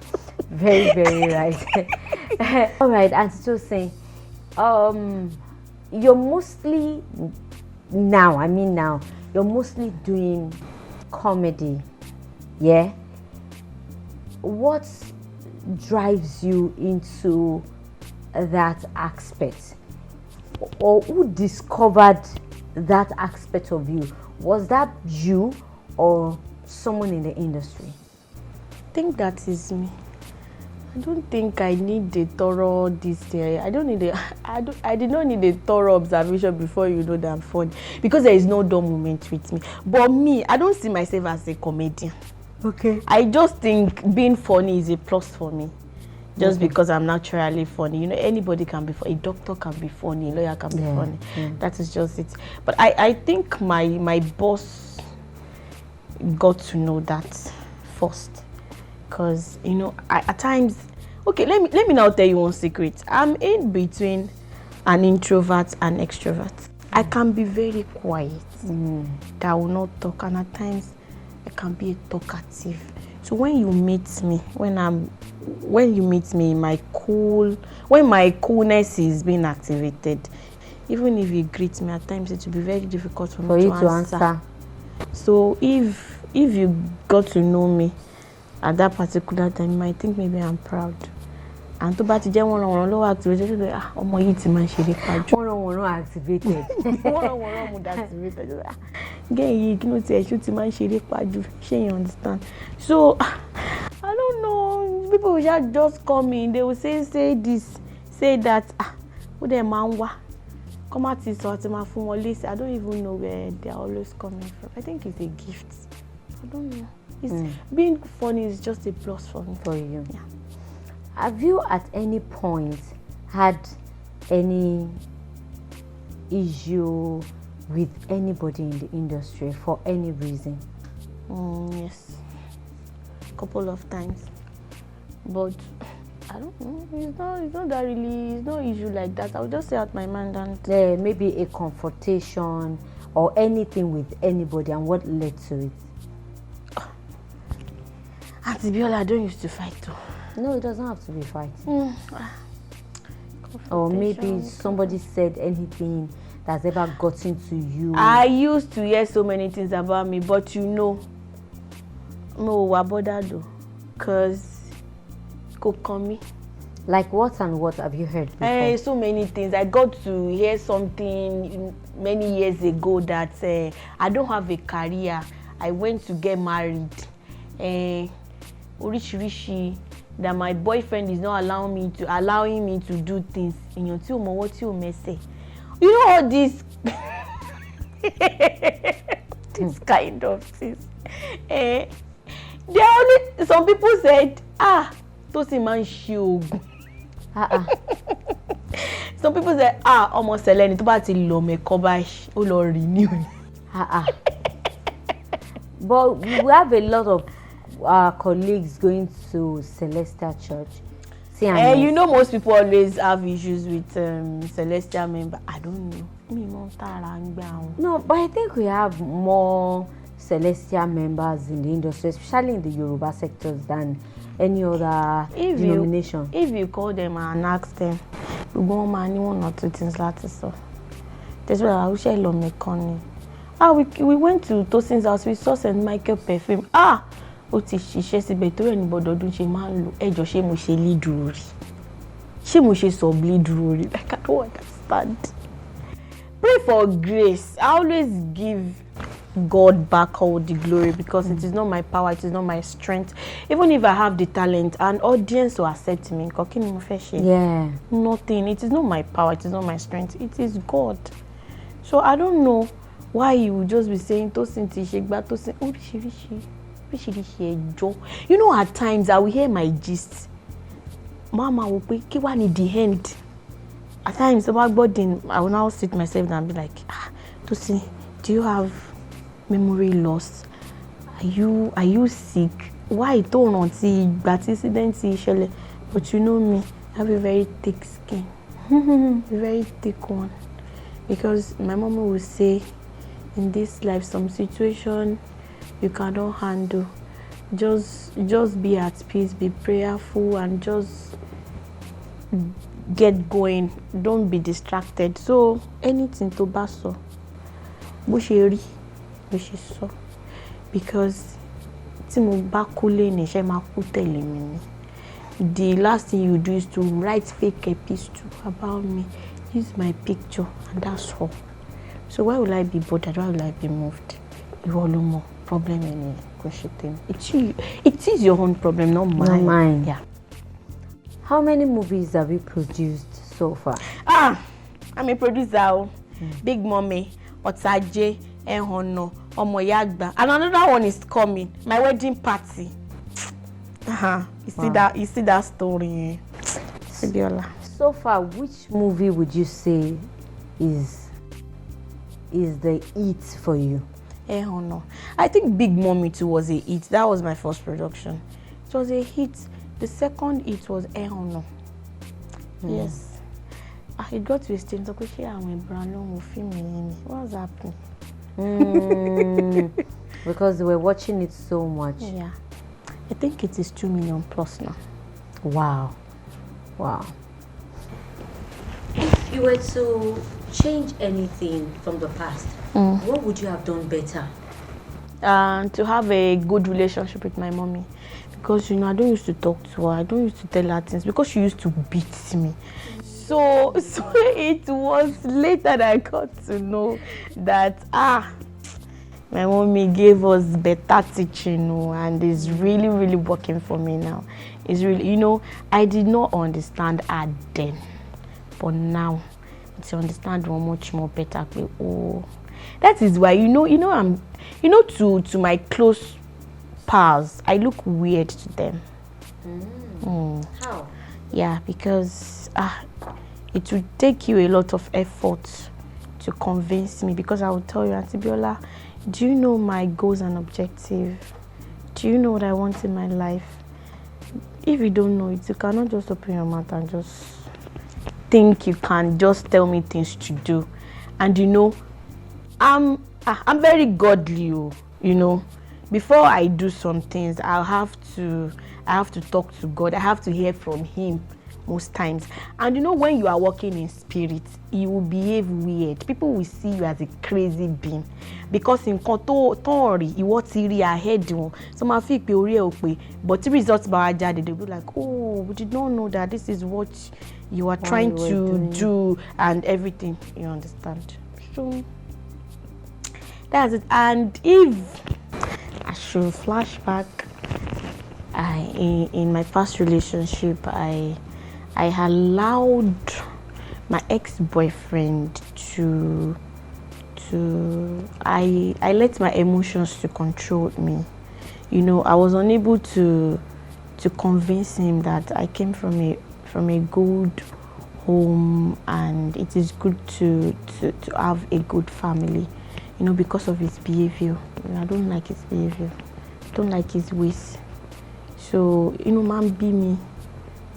Very, very right. All right, and so saying, you're mostly now, you're mostly doing comedy, yeah? What drives you into that aspect? Or who discovered that aspect of you? Was that you or someone in the industry? I think that is me. I don't think I need a thorough this year. I did not need a thorough observation before you know that I'm funny, because there is no dull moment with me. But me, I don't see myself as a comedian. Okay. I just think being funny is a plus for me. Just because I'm naturally funny. You know, anybody can be funny. A doctor can be funny, a lawyer can be funny. That is just it. But I think my boss got to know that first. Because, you know, at times, okay, let me now tell you one secret. I'm in between an introvert and extrovert. I can be very quiet. That I will not talk, and at times I can be a talkative. So when you meet me, when you meet me, when my coolness is being activated, even if you greet me, at times it will be very difficult for me to answer. So if you got to know me at that particular time, you might think maybe I'm proud. And to bati je one activated, ọmọ yìí ti máa ṣe lè paju. One activated. One mood activated. Again, you know, ti máa ṣe lè paju. You understand? So I don't know. People will just come in. They will say this, say that. Who they man wa? Come at this or to my phone list. I don't even know where they are always coming from. I think it's a gift. I don't know. Being funny is just a plus for me. For you. Yeah. Have you at any point had any issue with anybody in the industry for any reason? Yes. A couple of times. But I don't know. It's not that really, it's no issue like that. I'll just say out my mind and Maybe a confrontation or anything with anybody, and what led to it? Auntie Biola, I don't used to fight too. No, it doesn't have to be fighting. Or maybe somebody said anything that's ever gotten to you. I used to hear so many things about me, but you know, no, what bothered though, cause could come me. Like what and what have you heard before? So many things. I got to hear something many years ago that I don't have a career. I went to get married. Rishi, that my boyfriend is not allowing me to do things. You know all this this kind of things. Some people said, Tosi man show. Some people say, almost Selene, to ba ti lo meko báyìí, ó lọ renew. But we have a lot of our colleagues going to Celestial Church. You know, most people always have issues with Celestial member. I don't know. No, but I think we have more Celestial members in the industry, especially in the Yoruba sectors, than any other denomination. If you call them and ask them, we go man, you one or two things like so. That's why I wish I love me Connie. We went to Tosin's house. We saw St. Michael perfume. Ó ti ṣiṣẹ́ síbẹ̀ tó anybody ọdún ṣe máa ń lò. Ẹjọ́ ṣé mo ṣe lead rí? Ṣé mo ṣe sub lead rí? Like, I don't understand. Pray for grace. I always give God back all the glory because it is not my power, it is not my strength. Even if I have the talent, an audience will accept me. Yeah. Nothing. It is not my power, it is not my strength. It is God. So I don't know why you would just be saying Tosin ti ṣe gbá Tosin oríṣiríṣi. You know, at times I will hear my gist. Mama will be, kí wá ní the end. At times, about burden, I will now sit myself and be like, Tosin, do you have memory loss? Are you sick? Why don't on see that incident? But you know me, I have a very thick skin, a very thick one, because my mama will say, in this life, some situation you cannot handle. Just be at peace, be prayerful, and just get going. Don't be distracted. So anything to basso, bushiri, so because the last thing you do is to write fake epistle about me, use my picture, and that's all. So why will I be bothered? Why will I be moved? You all know more problem any question. It is your own problem, not mine. Not mine. Yeah. How many movies have you produced so far? I'm a producer. Big Mommy, Otaje, Ehono, Omoyagba, and another one is coming. My wedding party. You see that story. So far, which movie would you say is the it for you? No. I think Big Mommy too was a hit. That was my first production. It was a hit. The second hit was no. Yes. It got to a stage. What's happening? Because they were watching it so much. Yeah. I think it is 2 million plus now. Wow. If you were to change anything from the past, what would you have done better? To have a good relationship with my mommy, because I don't used to talk to her, I don't used to tell her things because she used to beat me. So it was later that I got to know that my mommy gave us better teaching, and it's really, really working for me now. It's really, I did not understand her then, but now to understand one much more better. That is why to my close pals, I look weird to them. How? Yeah, because it would take you a lot of effort to convince me, because I would tell you, Auntie Biola, do you know my goals and objectives? Do you know what I want in my life? If you don't know it, you cannot just open your mouth and just think you can just tell me things to do. And I'm very godly, Before I do some things, I have to talk to God. I have to hear from Him most times. And when you are walking in spirit, you will behave weird. People will see you as a crazy being, because in theory, you want to read ahead. Some are fake, but the results they will be like, oh, we did not know that this is what you are trying to do and everything. You understand? So that's it. And if I should flashback, in my past relationship, I allowed my ex-boyfriend I let my emotions to control me. I was unable to convince him that I came from a good home, and it is good to have a good family, you know, because of his behavior. I don't like his behavior. I don't like his ways. So, you know, man be me.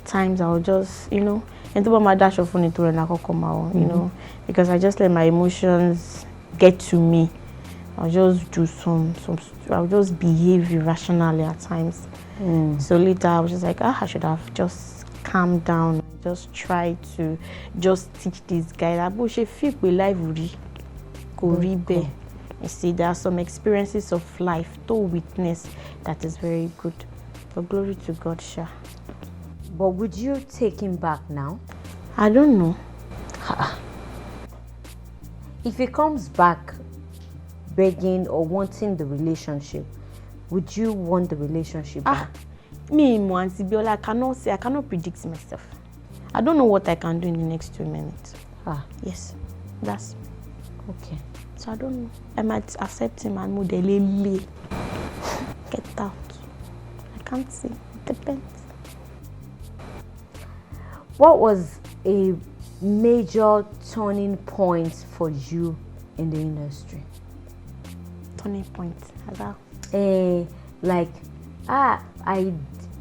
Times I'll just, you know, and about my dash of phone to you know, because I just let my emotions get to me. I'll just do I'll just behave irrationally at times. So later I was just like, I should have just calmed down and just try to just teach this guy that bullshit feel with life You see, there are some experiences of life to witness that is very good. But glory to God, Sha. But would you take him back now? I don't know. If he comes back begging or wanting the relationship, would you want the relationship back? Me, Mwansi Biola, I cannot predict myself. I don't know what I can do in the next 2 minutes. Yes, that's okay. So I don't know. I might accept him and move the get out. I can't see. It depends. What was a major turning point for you in the industry? Turning point?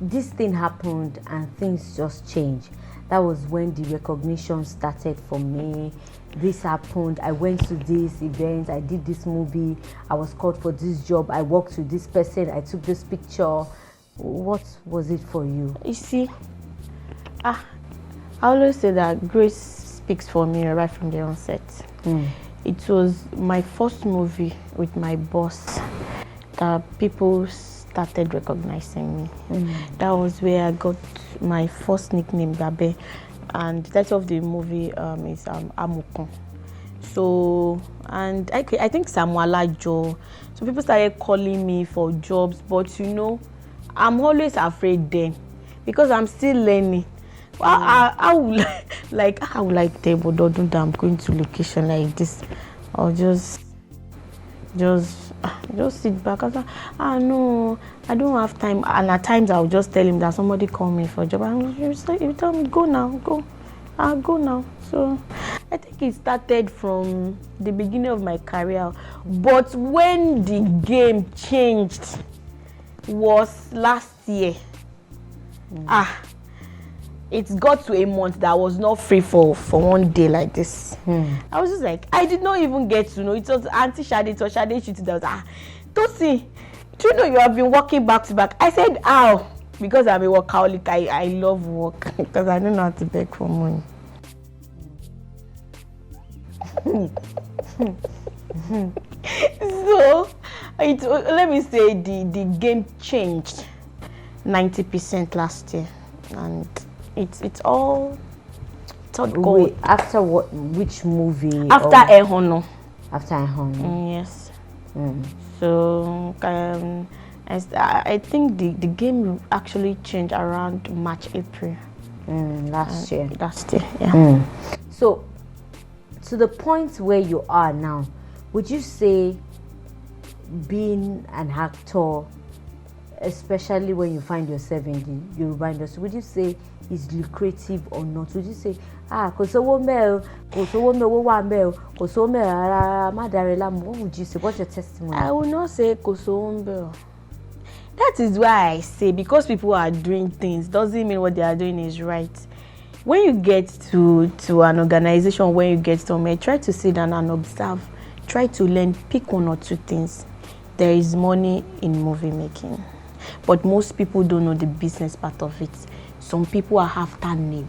This thing happened and things just changed. That was when the recognition started for me. This happened, I went to this event, I did this movie, I was called for this job, I worked with this person, I took this picture. What was it for you? You see, I always say that grace speaks for me right from the onset. It was my first movie with my boss that people started recognizing me. That was where I got my first nickname, Babe. And the title of the movie is Amukon. So, and I think Samuela Jo. So people started calling me for jobs, but you know, I'm always afraid then because I'm still learning. I would like table, don't do that. I'm going to location like this. I'll just sit back. I was like, no, I don't have time. And at times I'll just tell him that somebody called me for a job. And you tell me, go now, go. I'll go now. So I think it started from the beginning of my career. But when the game changed was last year. It got to a month that I was not free for one day like this. I was just like, I did not even get to know. It was Auntie Shade, it was Shade Shooting that was, Tosi, do you know you have been working back to back? I said, how? Because I'm a workaholic, I love work because I don't know how to beg for money. So, let me say the game changed 90% last year, and it's all Wait, after what? Which movie? After Ehono. After Ehono. Yes. So I think the game actually changed around March, April. Last year. Last year, yeah. So, to the point where you are now, would you say being an actor, especially when you find yourself in the Yoruba industry, would you say is lucrative or not? Would you say, what would you say? What's your testimony? I will not say Kosombel. That is why I say, because people are doing things doesn't mean what they are doing is right. When you get to an organization, when you get somewhere, try to sit down and observe. Try to learn, pick 1 or 2 things. There is money in movie making, but most people don't know the business part of it. Some people are after name.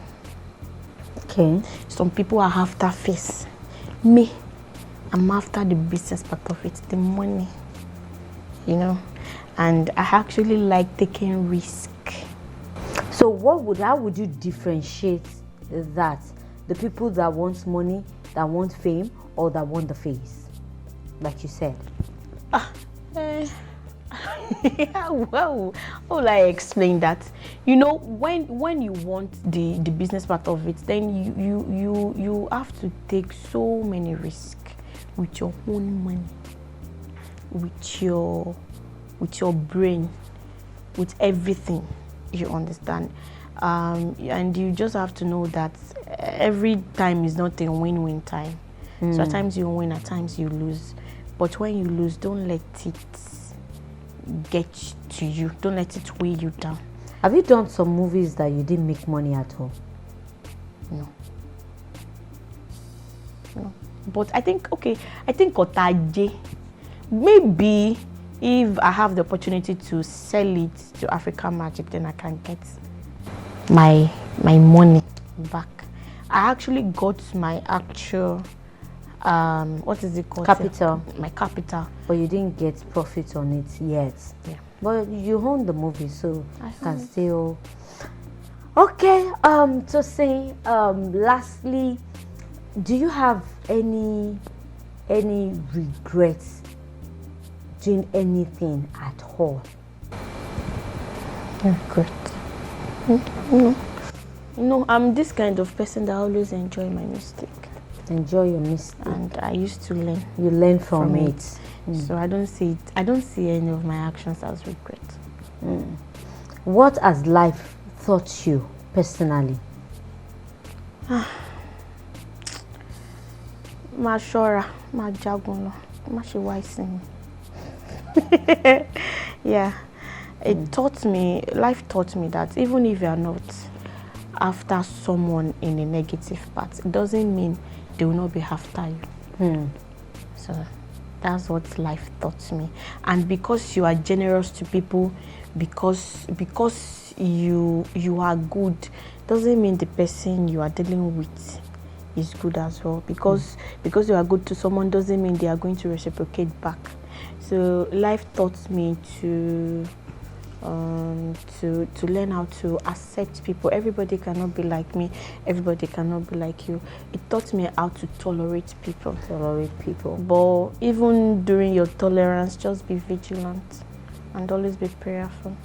Okay. Some people are after face. Me, I'm after the business part of it, the money. You know, and I actually like taking risk. So how would you differentiate that? The people that want money, that want fame, or that want the face, like you said? Well, how will I explain that? You know, when you want the business part of it, then you have to take so many risks with your own money, with your brain, with everything. You understand? And you just have to know that every time is not a win-win time. So at times you win, at times you lose. But when you lose, don't let it get to you. Don't let it weigh you down. Have you done some movies that you didn't make money at all? No. But I think Otaje, maybe if I have the opportunity to sell it to African Magic, then I can get my money back. I actually got my actual what is it called? Capital. My capital. But you didn't get profit on it yet. Yeah. But you own the movie, so you can still. Okay. To say, lastly, do you have any regrets doing anything at all? Regret? No, I'm this kind of person that always enjoy my mistake. Enjoy your mistake. And I used to learn. You learn from it. So I don't see any of my actions as regret. What has life taught you personally? Ma shora, ma jagun lo, ma she wise me. Yeah, life taught me that even if you are not after someone in a negative part, it doesn't mean they will not be after you. So that's what life taught me. And because you are generous to people, because you are good, doesn't mean the person you are dealing with is good as well. Because you are good to someone doesn't mean they are going to reciprocate back. So life taught me to learn how to accept people. Everybody cannot be like me. Everybody cannot be like you. It taught me how to tolerate people. But even during your tolerance, just be vigilant and always be prayerful.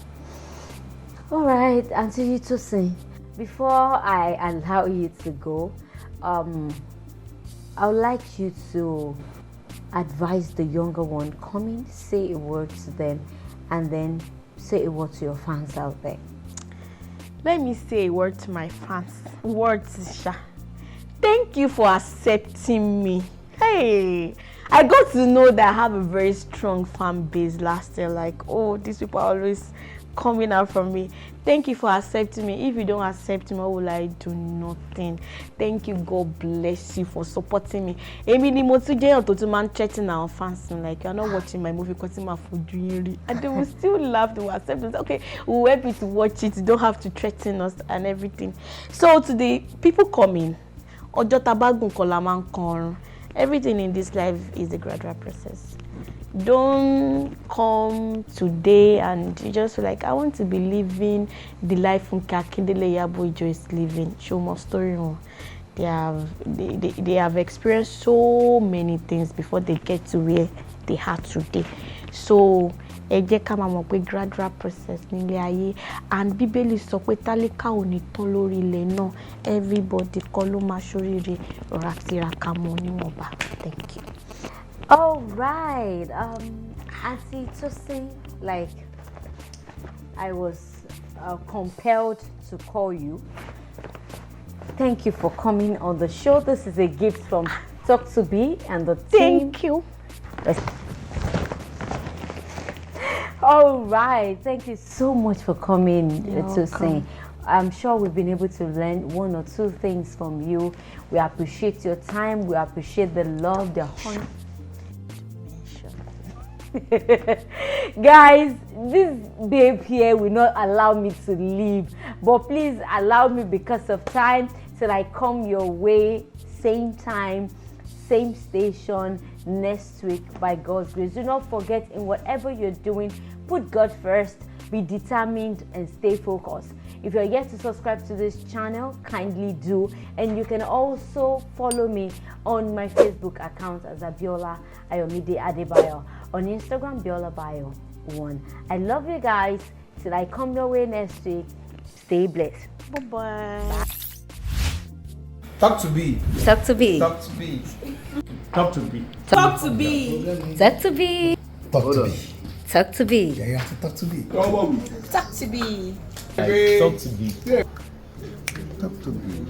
All right, Auntie Yitose, before I allow you to go, I would like you to advise the younger one. Come in, say a word to them, and then say a word to your fans out there. Let me say a word to my fans. Words, Sha. Thank you for accepting me. Hey, I got to know that I have a very strong fan base last year. Like, oh, these people are always coming out from me. Thank you for accepting me. If you don't accept me, what will I do? Nothing. Thank you. God bless you for supporting me. Emi ni mo tún jẹ́ ọ̀tọ̀ tó máa ń threaten our fans like you are not watching my movie because my food really, and they will still laugh. They will accept it. Okay, we will help you to watch it. You don't have to threaten us and everything. So today, people coming. Ọjọ́ tá bá gùn kọ́ la máa ń kọrun. Everything in this life is a gradual process. Don't come today and you just feel like, I want to be living the life Akindele Yaboijo is living. Show more story more. They have experienced so many things before they get to where they are today. So ẹ jẹ́ ká máa mọ̀ pé gradual process nílé ayé, and Bíbélì sọ pé tálíkà ò ní tán lórí ilẹ̀ náà. Everybody kọ́ ló máa ṣoríire, rọra tiraka mọ́ níwọ̀nba. Thank you. All right, Auntie Yitose, like I was compelled to call you. Thank you for coming on the show. This is a gift from Talk to Be and the team. Thank you. All right, thank you so much for coming to sing. I'm sure we've been able to learn one or two things from you. We appreciate your time. We appreciate the love, the honor. Guys, this babe here will not allow me to leave, but please allow me because of time till I come your way, same time, same station next week by God's grace. Do not forget, in whatever you're doing, put God first, be determined and stay focused. If you're yet to subscribe to this channel, kindly do, and you can also follow me on my Facebook account as Abiola Ayomide Adebayo, on Instagram Biola Bio 1. I love you guys. Till I come your way next week, stay blessed. Bye-bye. Talk to be. Talk to be. Talk to be. Talk to be. Talk to be. Talk to be. Talk to be. Talk to be. Yeah, you have to talk to be. Talk to be. Talk to be. Talk to be.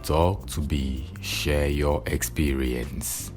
Talk to be. Share your experience.